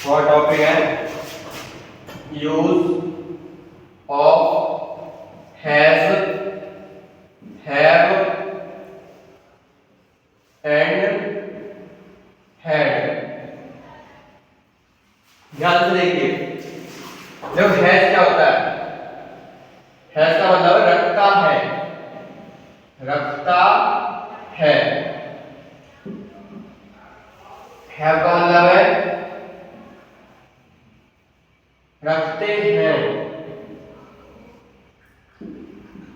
वो टॉपिक है use of has, have and had. ध्यान से देखिए, जब हैज क्या होता है, हैज का मतलब रखता है, रखता है। हैव का मतलब है रखते हैं,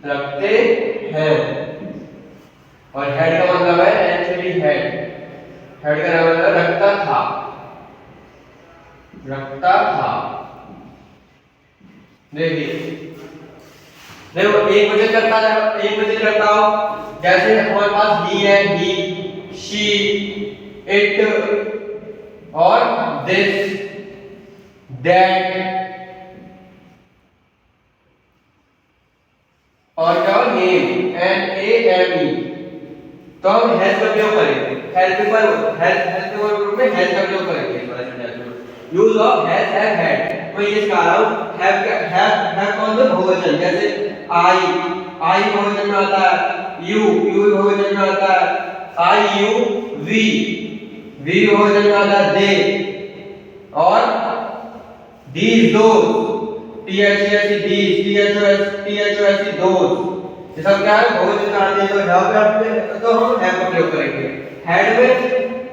रखते हैं। और हेड का मतलब है एक्चुअली हेड, हेड का मतलब रखता था, रखता था। देखिए देखो एक वचन करता है, एक वचन करता हो, जैसे हमारे पास ही है, ही, शी, इट और दिस, दैट और क्या हो name, N A M E. तो हम हैज का प्रयोग करेंगे, हेल्प पर हेल्प ग्रुप में हैज का प्रयोग करेंगे। Use of has, have, had. मैं ये सिखा रहा हूं, हैव कौन सा बहुवचन, जैसे आई बहुवचन में आता है, यू बहुवचन में आता है, आई यू, वी बहुवचन में आता है, दे और दीज, दोज, THES thos ये सब क्या है, बहुवचन का आते हैं। तो तो हम हैव का प्रयोग करेंगे। हैड में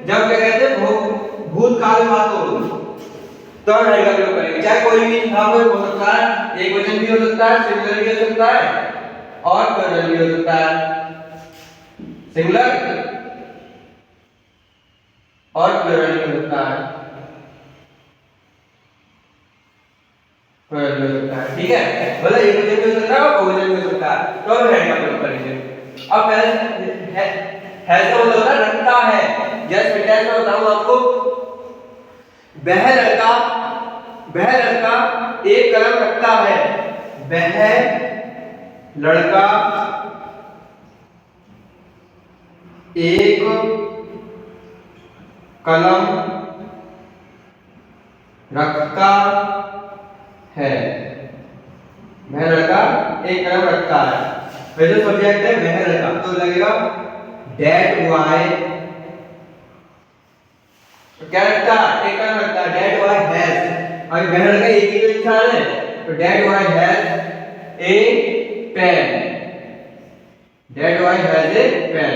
जब क्या कहते हैं भूतकाल में बात हो तो हम हैड का प्रयोग करेंगे। चाहे कोई भी नाम हो सकता है, एक वचन भी हो सकता है, सिंगुलर भी हो सकता है और प्लूरल भी हो सकता है। सिंगुलर और प्लूरल भी हो सकता है, ठीक है। मतलब एक वचन भी हो सकता है और बहुवचन भी हो सकता है, तो हम हैड का प्रयोग करेंगे। अब हैज का मतलब होता है रखता है। जैसे सेंटेंस में बताऊं आपको, वह लड़का एक कलम रखता है, वह लड़का एक कलम रखता है, वह लड़का एक कलम रखता है। वह जो सब्जेक्ट है वह लड़का, तो लगेगा दैट बॉय क्या रखता है, एक कलम रखता है, दैट बॉय हैज। और वह लड़का एक ही तो इंसान है, तो that boy has a pen, that boy has a pen.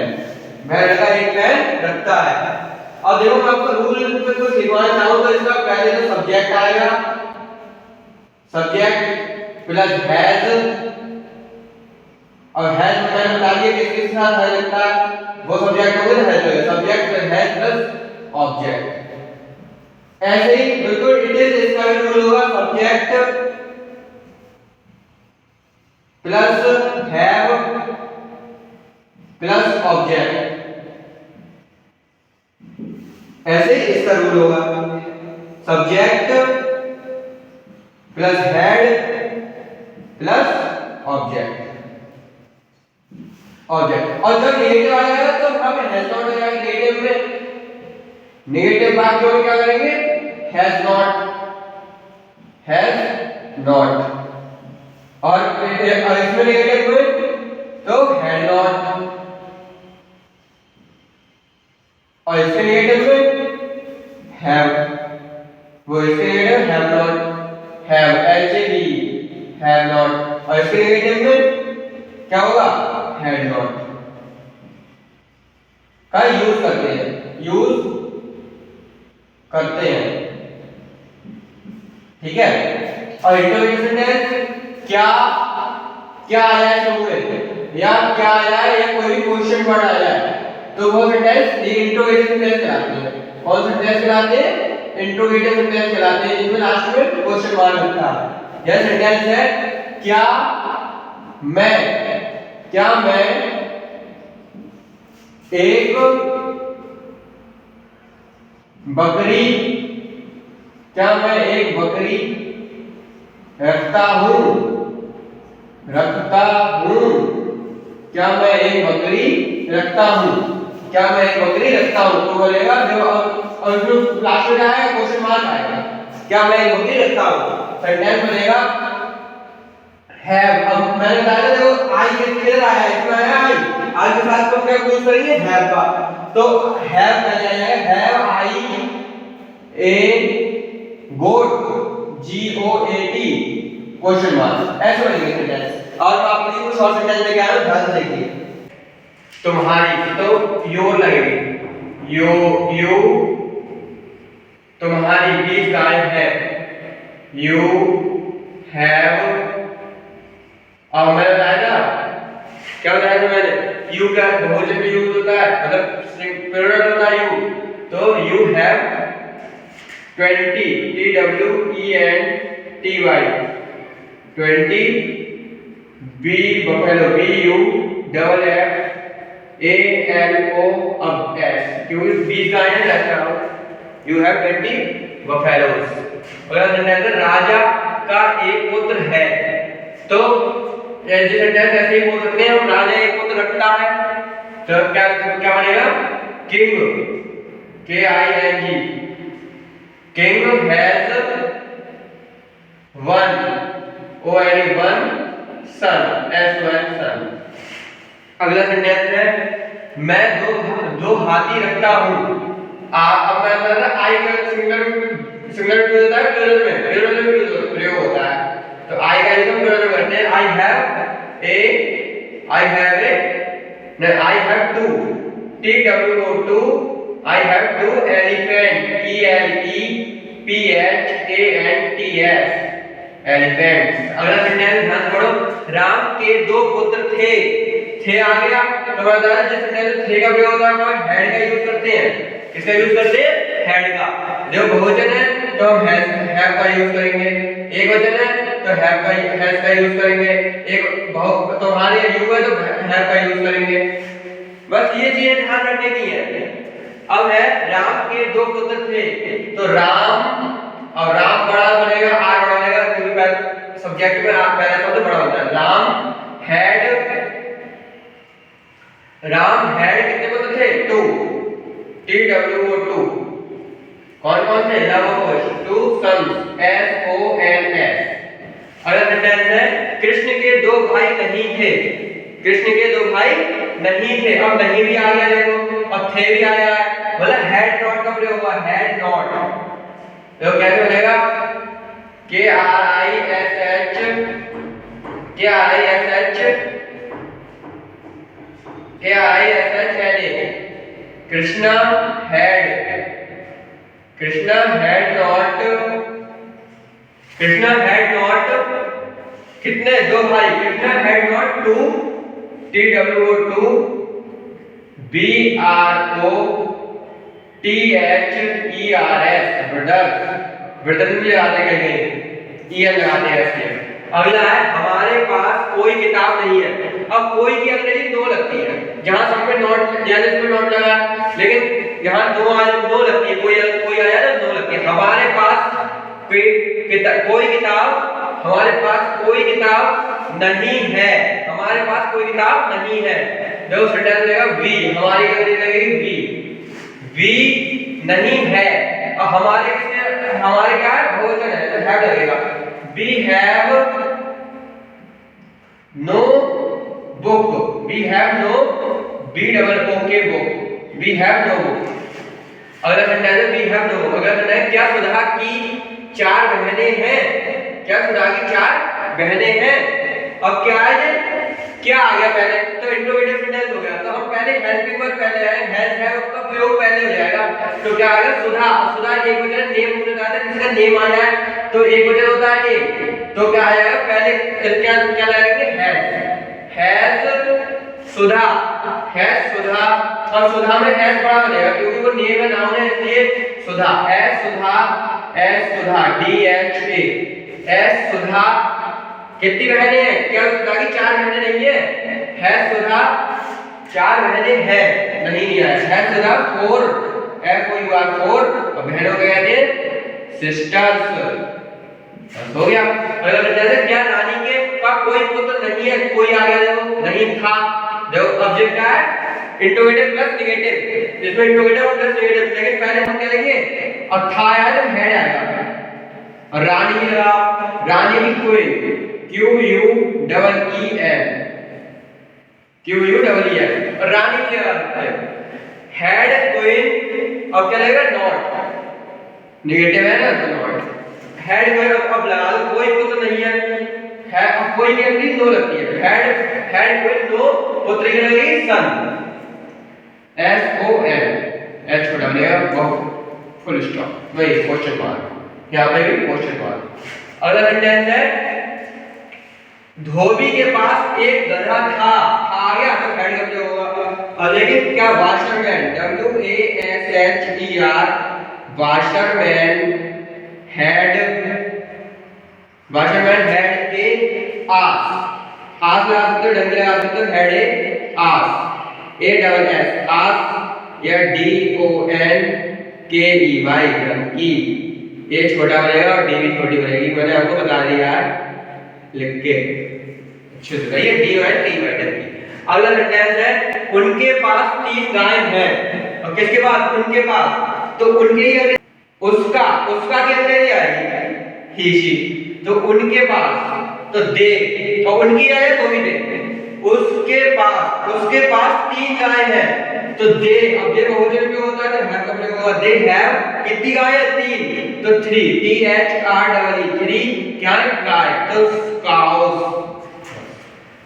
वह लड़का एक पेन रखता है। अब देखो मैं आपको रूल पे कुछ सिखवाना चाहूं, तो इसका पहले तो सब्जेक्ट आएगा, सब्जेक्ट प्लस हैज, और हैज मैंने बता दिया किस किस साथ हैज लगता है, वो सब्जेक्ट हो गया हैज लगेगा, subject plus has plus object. ऐसे ही बिल्कुल इट इज, इसका भी रूल होगा subject plus have plus object. ऐसे ही इसका रूल होगा subject plus head plus object. Object और जब नेगेटिव आ जाएगा तो हम हैज नॉट हो जाएगा नेगेटिव में, नेगेटिव बात जो क्या करेंगे, हैज नॉट और इसमें नेगेटिव में तो हैड नॉट, और इसके नेगेटिव में हैव, वो इसके negative have not, have have not, और इसके नेगेटिव में क्या होगा, हैड नॉट का यूज करते हैं, ठीक है। और इंटरोगेशन टेंस क्या आया है शुरू में, या क्या आया है या कोई भी क्वेश्चन वर्ड आया है, तो वो सेंटेंस इंटरोगेशन टेंस कहलाते हैं। कौन से टेंस कहलाते हैं, इंटरोगेटिव टेंस कहलाते हैं, जिसमें लास्ट में क्वेश्चन मार्क लगता है। यह सेंटेंस है क्या मैं एक बकरी, क्या मैं एक बकरी रखता हूं, क्या मैं एक बकरी रखता हूं, क्या मैं एक बकरी रखता हूं, तो बोलेगा जो और जो लास्ट में आएगा क्वेश्चन मार्क आएगा, क्या मैं एक बकरी रखता हूँ। सेंटेंस बनेगा हैव। अब मैंने बताया था देखो आई किधर आया है, इसमें आया आई के साथ तुम क्या यूज करेंगे हैव का। तो हैव पहले आएगा have I a goat GOAT question mark, ऐसे बनेंगे सेंटेंस। और मैं आपके लिए कुछ और सेंटेंस लेके आया हूं, ध्यान से देखिए। तुम्हारी तो योर लगेगी, यू तुम्हारी बीज गाय है, यू हैव। और मैंने बताया ना क्या बताया था मैंने, यू का बहुवचन में यूज होता है, मतलब प्लूरल होता है यू। तो you have 20 TWENTY 20 buffalo BUFFALO अब S क्योंकि 20 गाय है ऐसा यू हैव 20 बफेलोज। अगला सेंटेंस है राजा का एक पुत्र है। तो ये सेंटेंस ऐसे ही बोल सकते हैं हम, राजा एक पुत्र रखता है। तो क्या क्या बनेगा king KING king has one son son. अगला सेंटेंस है मैं दो हाथी रखता हूं। अब मैं बता रहा आई का सिंगुलर यूज होता है, प्लूरल में प्रयोग होता है। तो आई का यूज हम प्लूरल में करते हैं। I have two TWO2 I have two elephant ELEPHANTS elephants. अगला सेंटेंस ध्यान से पढ़ो, राम के दो पुत्र थे आ गया। तो मैं बता रहा जिस सेंटेंस थे का प्रयोग होता है हम हैड का यूज करते हैं। किसका यूज करते हैं हैड का। जो बहुवचन है तो हम हैव का यूज करेंगे, एक वचन है तो हैज का यूज करेंगे, एक तुम्हारे यू है तो हैव का यूज करेंगे। बस ये चीजें ध्यान रखने की है। अब है राम के दो पुत्र थे, तो राम और राम बड़ा बनेगा, आर बड़ा बनेगा क्योंकि सब्जेक्ट में आप पहला शब्द बड़ा होता है। राम हैड कितने पुत्र थे 2 TWO2 कौन कौन थे लव 2 सन्स SONS। अगला सेंटेंस है कृष्ण के दो भाई नहीं थे। कृष्ण के दो भाई नहीं थे। अब नहीं भी आ गया देखो और थे भी आया है, मतलब हैड नॉट का प्रयोग हुआ, हैड नॉट। तो कैसे बनेगा KRISHNA कृष्णा हैड नॉट कितने दो भाई, Krishna had not 2 TWO2 BROTHERS brother भी आते कहीं EN लगाते हैं इसके। अगला है हमारे पास कोई किताब नहीं है। अब कोई की अंग्रेजी दो लगती है, जहां सब में नॉट इसमें नॉट लगा, लेकिन यहां दो लगती है, कोई आया ना दो लगती है। हमारे पास कोई किताब हमारे पास कोई किताब नहीं है, हमारे पास कोई किताब नहीं है। देखो सेंटेंस लगेगा वी, हमारी अंग्रेजी लगेगी वी नहीं है। अब हमारे क्या है बहुवचन है तो हैव लगेगा। We have no book, we have no BOOK book, we have no book. अगला सेंटेंस है वी हैव नो। अगला सेंटेंस क्या सुधा की 4 बहनें हैं। क्या सुधा की 4 बहनें हैं। अब क्या है क्या आ गया पहले, तो इंट्रोगेटिव सेंटेंस हो गया। तो हम पहले हेल्पिंग वर्ब पहले आए, हैज हैव का प्रयोग पहले हो जाएगा। तो क्या आएगा सुधा एक वचन नेम पूछा जाता है, किसी का नेम आ जाए तो एक वचन होता है नेम, तो क्या आएगा पहले क्या लगाएंगे हैज सुधा, हैज सुधा। और सुधा में हैज बड़ा बनेगा क्योंकि वो नेम है नाउन है, इसलिए सुधा हैज सुधा DHA एस सुधा। कितनी बहनें हैं, क्या सुधा की 4 बहनें नहीं है, हैज सुधा 4 बहनें हैं, नहीं है हैज सुधा 4 FOUR और बहनों को कहते हैं सिस्टर्स। हो गया। अगला सेंटेंस है क्या रानी के का कोई पुत्र नहीं है। कोई आ गया देखो, नहीं था। देखो ऑब्जेक्ट क्या है इंट्रोगेटिव प्लस नेगेटिव, इसमें इंट्रोगेटिव और प्लस नेगेटिव। लेकिन पहले हम क्या लेंगे और था आया तो हैड आएगा, और रानी की लगा, रानी की क्वीन, QUEEN, और रानी की लगा सकते हैं। हेड क्वीन, अब क्या लगेगा नॉट, नेगेटिव है ना तो नॉट। हेड क्वीन अब लगा दो, कोई को तो नहीं है अब कोई के अंदर नो लगती है, हेड क्वीन नो, पुत्र की लगेगी सन, SON, एच छोटा बनेगा फुल स्टॉप, वही क्वेश्चन मार्क, यहाँ पे भी क्वेश्चन मार्क। अगला सेंटेंस है धोबी के पास एक गधा था, आ गया तो हेड कब होगा। और लेकिन क्या washerman, WASHER, washerman had a आस लगा सकते हो, डंगी लगा सकते हो, हैड ए आस, ASS आस, या DONKEY की, ये छोटा बनेगा और डी भी छोटी बनेगी, मैंने आपको बता दिया है लिख के, अच्छे से ये DONKEY। अगला सेंटेंस है उनके पास 3 गाय हैं, और किसके पास, उनके पास, तो उनके ही उसका के अंदर ही आएगी ही शी, तो उनके पास, तो दे, और उनकी है तो भी दे, उसके पास 3 गाय हैं, तो दे, अब ये बहुवचन में होता है तो हैव का प्रयोग होगा, दे हैव, कितनी गाय है 3, तो 3, THREE, 3 क्या है गाय, तो काउस।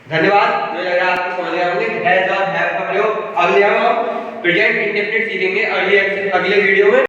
धन्यवाद, मुझे लग रहा है आपको समझ गया होंगे हैज और हैव का प्रयोग। अगले हम प्रेजेंट इंडेफिनिट सीखेंगे अगले वीडियो में।